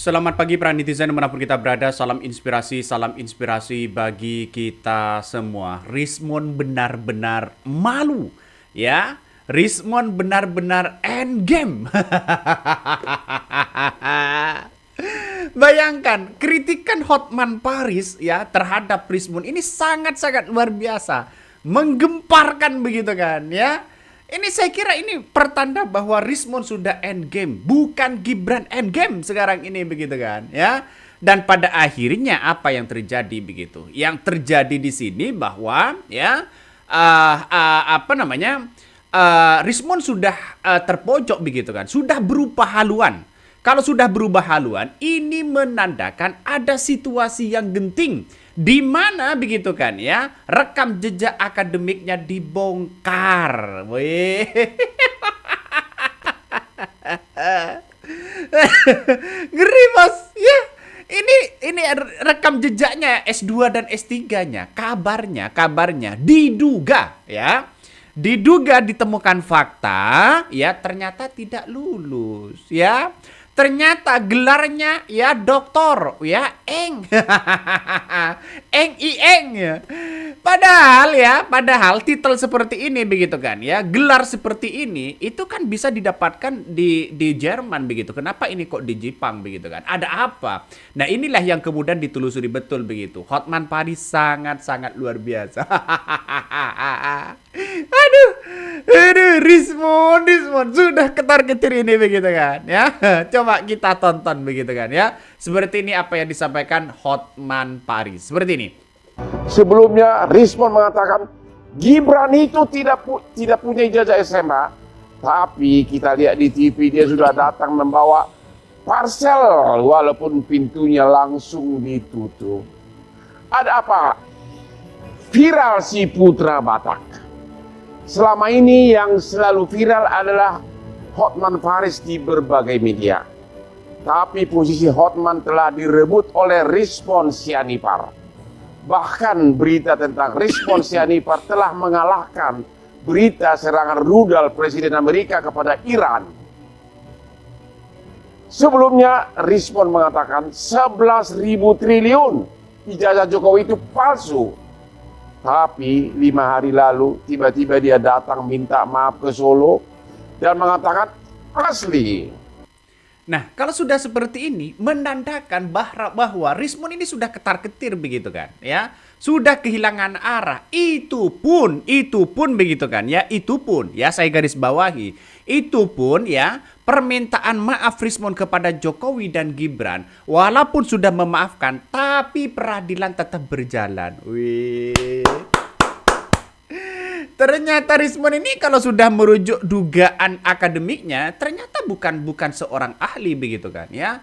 Selamat pagi para netizen dimanapun kita berada. Salam inspirasi bagi kita semua. Rismon benar-benar malu, ya. Rismon benar-benar endgame. Bayangkan, kritikan Hotman Paris ya terhadap Rismon ini sangat-sangat luar biasa, menggemparkan begitu kan ya. Ini saya kira ini pertanda bahwa Rismon sudah endgame, bukan Gibran endgame sekarang ini begitu kan ya. Dan pada akhirnya apa yang terjadi begitu? Yang terjadi di sini bahwa ya Rismon sudah terpojok begitu kan, sudah berubah haluan. Kalau sudah berubah haluan, ini menandakan ada situasi yang genting di mana begitu kan ya, rekam jejak akademiknya dibongkar. Weh. Ngeri bos ya. Ini rekam jejaknya S2 dan S3-nya. Kabarnya diduga ya. Diduga ditemukan fakta ya, ternyata tidak lulus ya. Ternyata gelarnya ya doktor ya eng. Eng ya. Padahal titel seperti ini begitu kan ya, gelar seperti ini itu kan bisa didapatkan di Jerman begitu. Kenapa ini kok di Jepang begitu kan? Ada apa? Nah, inilah yang kemudian ditelusuri betul begitu. Hotman Paris sangat-sangat luar biasa. Aduh, Rismon sudah ketar-ketir ini begitu kan ya. Coba kita tonton begitu kan ya. Seperti ini apa yang disampaikan Hotman Paris. Seperti ini. Sebelumnya Rismon mengatakan Gibran itu tidak punya ijazah SMA, tapi kita lihat di TV dia sudah datang membawa parcel walaupun pintunya langsung ditutup. Ada apa? Viral si Putra Batak. Selama ini yang selalu viral adalah Hotman Paris di berbagai media. Tapi posisi Hotman telah direbut oleh Rismon Sianipar. Bahkan berita tentang Rismon Sianipar telah mengalahkan berita serangan rudal Presiden Amerika kepada Iran. Sebelumnya Rismon mengatakan 11.000 triliun ijazah Jokowi itu palsu. Tapi 5 hari lalu tiba-tiba dia datang minta maaf ke Solo dan mengatakan asli. Nah, kalau sudah seperti ini menandakan bahwa Rismon ini sudah ketar-ketir begitu kan ya. Sudah kehilangan arah. Itu pun begitu kan ya. Itu pun ya, saya garis bawahi. Itu pun ya, permintaan maaf Rismon kepada Jokowi dan Gibran walaupun sudah memaafkan, tapi peradilan tetap berjalan. Wih. Ternyata Rismon ini kalau sudah merujuk dugaan akademiknya, ternyata bukan seorang ahli begitu kan ya.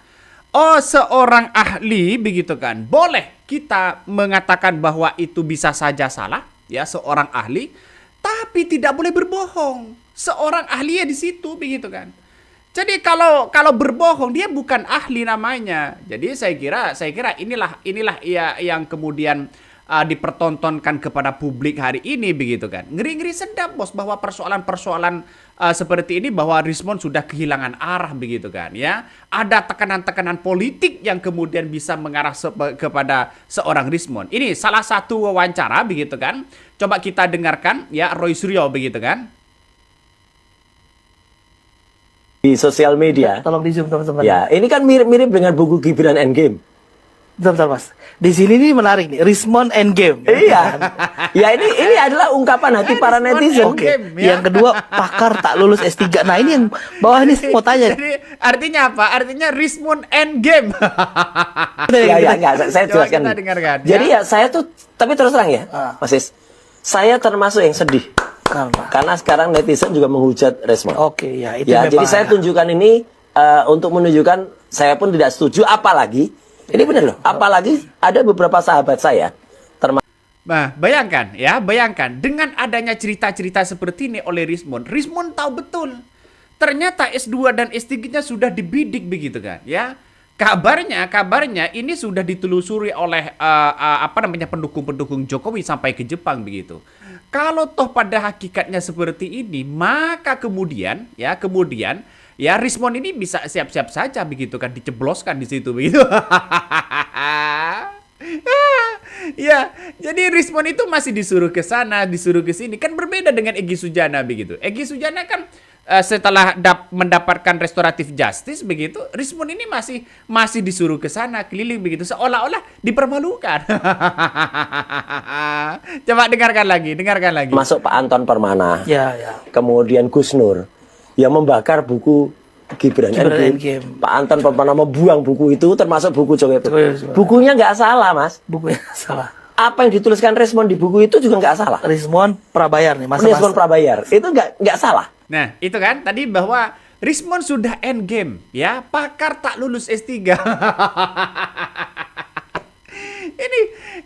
Oh, seorang ahli begitu kan. Boleh kita mengatakan bahwa itu bisa saja salah ya, seorang ahli, tapi tidak boleh berbohong. Seorang ahli ya di situ begitu kan. Jadi kalau berbohong dia bukan ahli namanya. Jadi saya kira inilah ya yang kemudian dipertontonkan kepada publik hari ini begitu kan. Ngeri-ngeri sedap bos bahwa persoalan-persoalan seperti ini, bahwa Rismon sudah kehilangan arah begitu kan ya. Ada tekanan-tekanan politik yang kemudian bisa mengarah kepada seorang Rismon. Ini salah satu wawancara begitu kan. Coba kita dengarkan ya, Roy Suryo begitu kan. Di sosial media. Tolong di zoom teman-teman. Ya, ini kan mirip-mirip dengan buku Gibran Endgame. Bentar, Mas. Di sini ini menarik nih, Rismon Endgame. Iya. Ya, ini adalah ungkapan hati para netizen. Oke. Ya. Yang kedua, pakar tak lulus S3. Nah, ini yang bawah ini mau tanya. Jadi artinya apa? Artinya Rismon Endgame. Ya, saya Coba jelaskan. kita dengarkan, Jadi ya, saya tuh, tapi terus terang ya, Mas Is, saya termasuk yang sedih. Kenapa? Karena sekarang netizen juga menghujat Rismon. Oke, ya itu Ya, memang jadi saya tunjukkan ini untuk menunjukkan saya pun tidak setuju, apalagi ini benar loh. Apalagi ada beberapa sahabat saya termasuk. Nah, bayangkan dengan adanya cerita-cerita seperti ini oleh Rismon tahu betul. Ternyata S2 dan S3-nya sudah dibidik begitu kan ya. Kabarnya ini sudah ditelusuri oleh pendukung-pendukung Jokowi sampai ke Jepang begitu. Kalau toh pada hakikatnya seperti ini, maka kemudian ya Rismon ini bisa siap-siap saja begitu kan, dicebloskan di situ begitu. Ya, jadi Rismon itu masih disuruh ke sana, disuruh ke sini. Kan berbeda dengan Egy Sujana begitu. Egy Sujana kan setelah mendapatkan restoratif justice begitu, Rismon ini masih disuruh ke sana, keliling begitu, seolah-olah dipermalukan. Coba dengarkan lagi. Masuk Pak Anton Permana. Ya, ya. Kemudian Gus Nur yang membakar buku Gibran Gibran Endgame. Endgame. Pak Anton Permana membuang buku itu, termasuk buku Jokowi. Bukunya nggak salah, Mas. Bukunya salah. Apa yang dituliskan Rismon di buku itu juga nggak salah. Rismon Prabayar nih, Mas. Rismon Prabayar itu nggak salah. Nah, itu kan tadi bahwa Rismon sudah endgame, ya, pakar tak lulus S3.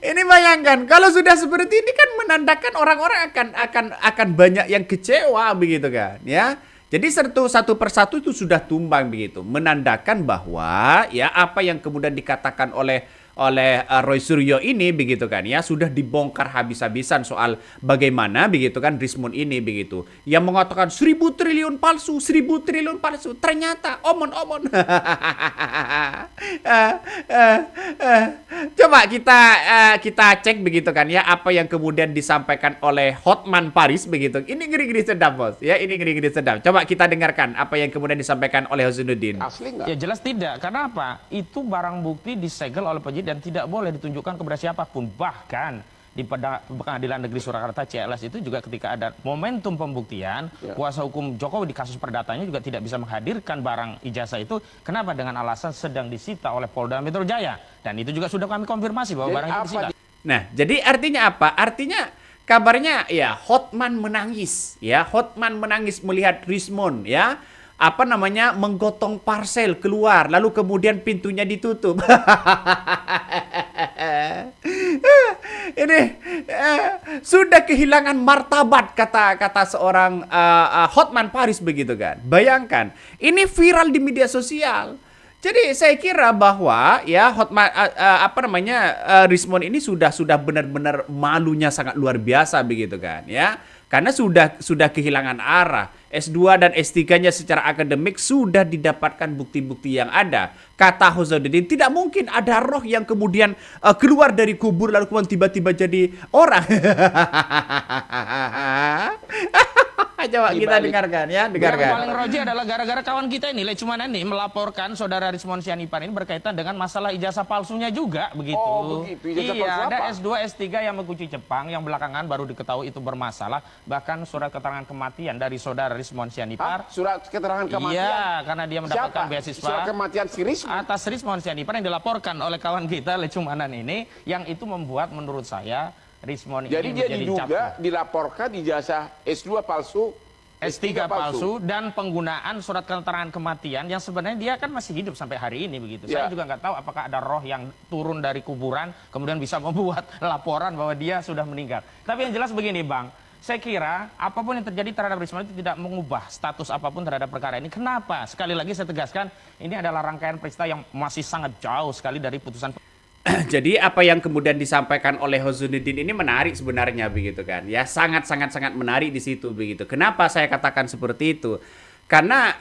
Ini bayangkan kalau sudah seperti ini kan menandakan orang-orang akan banyak yang kecewa begitu kan, ya. Jadi satu persatu itu sudah tumbang begitu, menandakan bahwa ya apa yang kemudian dikatakan oleh Roy Suryo ini begitu kan ya, sudah dibongkar habis-habisan soal bagaimana begitu kan Rismon ini begitu yang mengatakan 1.000 triliun palsu ternyata omon-omon. Coba kita cek begitu kan ya apa yang kemudian disampaikan oleh Hotman Paris begitu. Ini ngeri-ngeri sedap, Bos ya, ini ngeri-ngeri sedap. Coba kita dengarkan apa yang kemudian disampaikan oleh Husnuddin. Asli nggak? Ya jelas tidak. Karena apa? Itu barang bukti disegel oleh penyidik dan tidak boleh ditunjukkan kepada siapapun. Bahkan di Pengadilan Negeri Surakarta CLS itu juga ketika ada momentum pembuktian, kuasa hukum Jokowi di kasus perdatanya juga tidak bisa menghadirkan barang ijazah itu. Kenapa? Dengan alasan sedang disita oleh Polda Metro Jaya. Dan itu juga sudah kami konfirmasi bahwa barang itu disita. Nah, jadi artinya apa? Artinya kabarnya ya Hotman menangis melihat Rismon ya menggotong parsel keluar lalu kemudian pintunya ditutup. Ini sudah kehilangan martabat kata seorang Hotman Paris begitu kan. Bayangkan, ini viral di media sosial. Jadi saya kira bahwa ya Rismon ini sudah benar-benar malunya sangat luar biasa begitu kan ya. Karena sudah kehilangan arah. S2 dan S3-nya secara akademik sudah didapatkan bukti-bukti yang ada. Kata Husnuddin, tidak mungkin ada roh yang kemudian keluar dari kubur lalu kemudian tiba-tiba jadi orang. Coba kita dengarkan ya, Yang paling roji adalah gara-gara kawan kita ini, Lecumanan ini melaporkan saudara Rismon Sianipar ini berkaitan dengan masalah ijazah palsunya juga begitu. Oh, begitu. Ijazah palsu Iya, ada apa? S2, S3 yang mengkunci Jepang yang belakangan baru diketahui itu bermasalah. Bahkan surat keterangan kematian dari saudara Rismon Sianipar. Surat keterangan kematian? Iya, karena dia mendapatkan Siapa? beasiswa. Surat kematian si Rismon? Atas Rismon Sianipar yang dilaporkan oleh kawan kita Lecumanan ini, yang itu membuat menurut saya Rismon Jadi ini dia menjadi diduga dilaporkan ijazah S2 palsu, S3 palsu dan penggunaan surat keterangan kematian yang sebenarnya dia kan masih hidup sampai hari ini begitu. Ya. Saya juga nggak tahu apakah ada roh yang turun dari kuburan kemudian bisa membuat laporan bahwa dia sudah meninggal. Tapi yang jelas begini, Bang. Saya kira apapun yang terjadi terhadap Rismon itu tidak mengubah status apapun terhadap perkara ini. Kenapa? Sekali lagi saya tegaskan, ini adalah rangkaian peristiwa yang masih sangat jauh sekali dari putusan. Jadi apa yang kemudian disampaikan oleh Husnuddin ini menarik sebenarnya begitu kan. Ya sangat menarik di situ begitu. Kenapa saya katakan seperti itu? Karena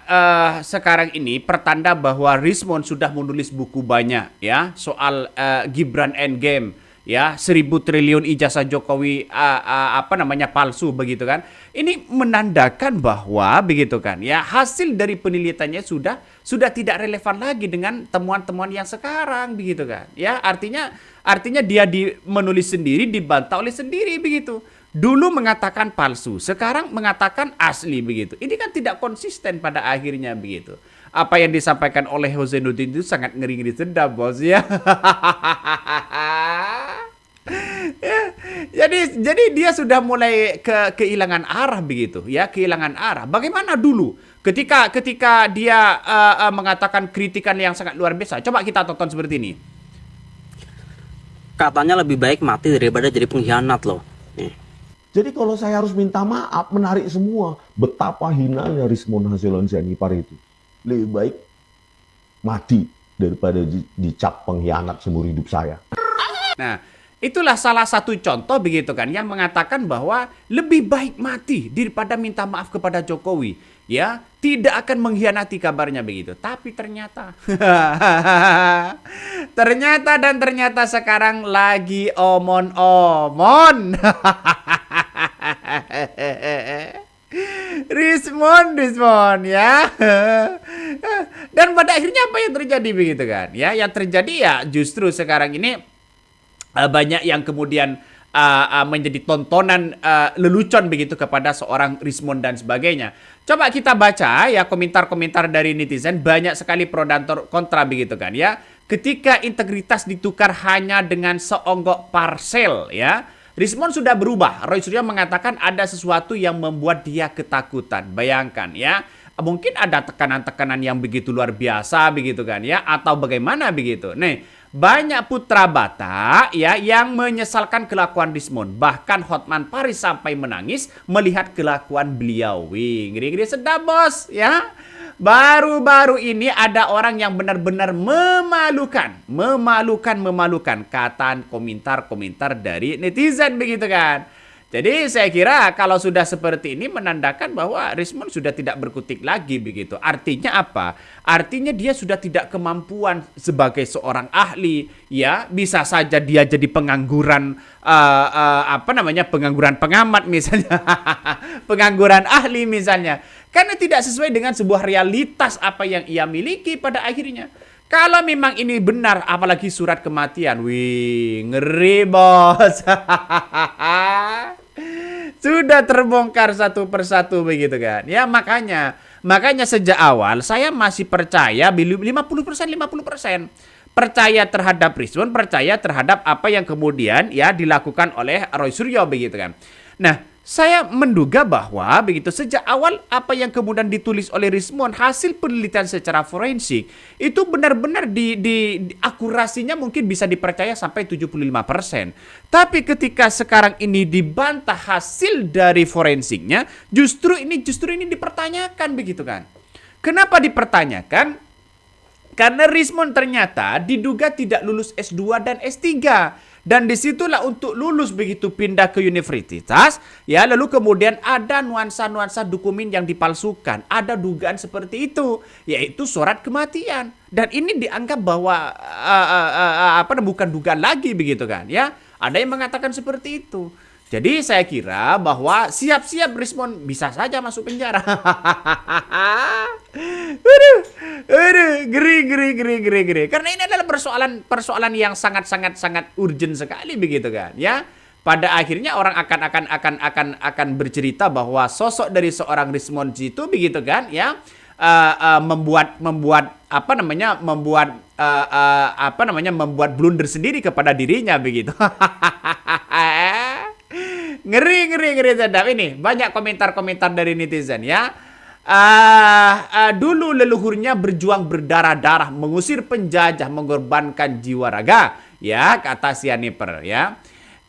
sekarang ini pertanda bahwa Rismon sudah menulis buku banyak ya soal Gibran Endgame ya 1.000 triliun ijazah Jokowi palsu begitu kan. Ini menandakan bahwa begitu kan ya hasil dari penelitiannya sudah tidak relevan lagi dengan temuan-temuan yang sekarang begitu kan. Ya artinya dia menulis sendiri, dibantah oleh sendiri begitu. Dulu mengatakan palsu, sekarang mengatakan asli begitu. Ini kan tidak konsisten pada akhirnya begitu. Apa yang disampaikan oleh Husnuddin itu sangat ngeri-ngeri sedap, Bos ya. Ya, jadi dia sudah mulai kehilangan arah begitu ya, kehilangan arah. Bagaimana dulu ketika dia mengatakan kritikan yang sangat luar biasa. Coba kita tonton seperti ini. Katanya lebih baik mati daripada jadi pengkhianat loh. Jadi kalau saya harus minta maaf, menarik semua, betapa hinanya Rismon Hasilon Sianipar itu. Lebih baik mati daripada dicap pengkhianat seumur hidup saya. Nah, itulah salah satu contoh begitu kan yang mengatakan bahwa lebih baik mati daripada minta maaf kepada Jokowi. Ya, tidak akan mengkhianati kabarnya begitu. Tapi ternyata ternyata sekarang lagi omon-omon. Rismon ya. Dan pada akhirnya apa yang terjadi begitu kan? Ya, yang terjadi ya justru sekarang ini banyak yang kemudian menjadi tontonan lelucon begitu kepada seorang Rismon dan sebagainya. Coba kita baca ya komentar-komentar dari netizen, banyak sekali pro dan kontra begitu kan ya. Ketika integritas ditukar hanya dengan seonggok parsel ya. Rismon sudah berubah. Roy Suryo mengatakan ada sesuatu yang membuat dia ketakutan. Bayangkan ya. Mungkin ada tekanan-tekanan yang begitu luar biasa begitu kan ya. Atau bagaimana begitu. Nih, banyak putra Batak ya yang menyesalkan kelakuan Rismon. Bahkan Hotman Paris sampai menangis melihat kelakuan beliau. Wih, ngeri-ngeri sedap bos ya. Baru-baru ini ada orang yang benar-benar memalukan. Kata komentar-komentar dari netizen begitu kan. Jadi saya kira kalau sudah seperti ini menandakan bahwa Rismon sudah tidak berkutik lagi begitu. Artinya apa? Artinya dia sudah tidak kemampuan sebagai seorang ahli. Ya, bisa saja dia jadi pengangguran pengangguran pengamat misalnya. Pengangguran ahli misalnya. Karena tidak sesuai dengan sebuah realitas apa yang ia miliki pada akhirnya. Kalau memang ini benar, apalagi surat kematian. Wih, ngeri bos. Sudah terbongkar satu persatu begitu kan. Ya makanya sejak awal saya masih percaya 50%. Percaya terhadap Rismon, percaya terhadap apa yang kemudian ya dilakukan oleh Roy Suryo begitu kan. Nah, saya menduga bahwa begitu sejak awal apa yang kemudian ditulis oleh Rismon hasil penelitian secara forensik itu benar-benar di akurasinya mungkin bisa dipercaya sampai 75%. Tapi ketika sekarang ini dibantah hasil dari forensiknya, justru ini dipertanyakan begitu kan. Kenapa dipertanyakan? Karena Rismon ternyata diduga tidak lulus S2 dan S3. Dan disitulah untuk lulus begitu pindah ke universitas, ya lalu kemudian ada nuansa-nuansa dokumen yang dipalsukan, ada dugaan seperti itu, yaitu surat kematian. Dan ini dianggap bahwa bukan dugaan lagi begitu kan, ya? Ada yang mengatakan seperti itu. Jadi saya kira bahwa siap-siap Rismon bisa saja masuk penjara. Geri. Karena ini adalah persoalan yang sangat urgent sekali begitu kan, ya. Pada akhirnya orang akan bercerita bahwa sosok dari seorang Rismon itu begitu kan, ya. Membuat blunder sendiri kepada dirinya begitu. Ngeri sedap ini. Banyak komentar-komentar dari netizen ya. Dulu leluhurnya berjuang berdarah-darah, mengusir penjajah, mengorbankan jiwa raga, ya kata Sianiper ya.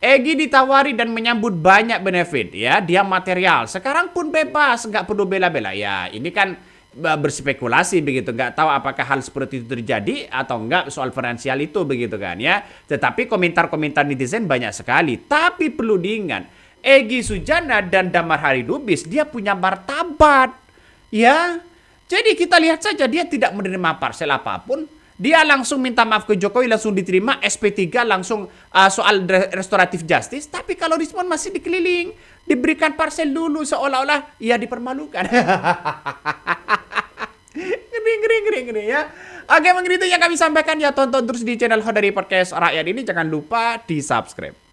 Egy ditawari dan menyambut banyak benefit ya, dia material. Sekarang pun bebas, nggak perlu bela-bela. Ya, ini kan berspekulasi begitu, nggak tahu apakah hal seperti itu terjadi atau enggak soal finansial itu begitu kan ya. Tetapi komentar-komentar netizen banyak sekali. Tapi perlu diingat, Egy Sujana dan Damar Haridubis dia punya martabat. Ya, jadi kita lihat saja dia tidak menerima parsel apapun. Dia langsung minta maaf ke Jokowi, langsung diterima SP3 langsung soal restoratif justice. Tapi kalau Rismon masih dikeliling, diberikan parsel dulu seolah-olah ia dipermalukan. Ngeri ya. Oke, begitu yang kami sampaikan ya. Tonton terus di channel Hodari Podcast Rakyat ini. Jangan lupa di subscribe.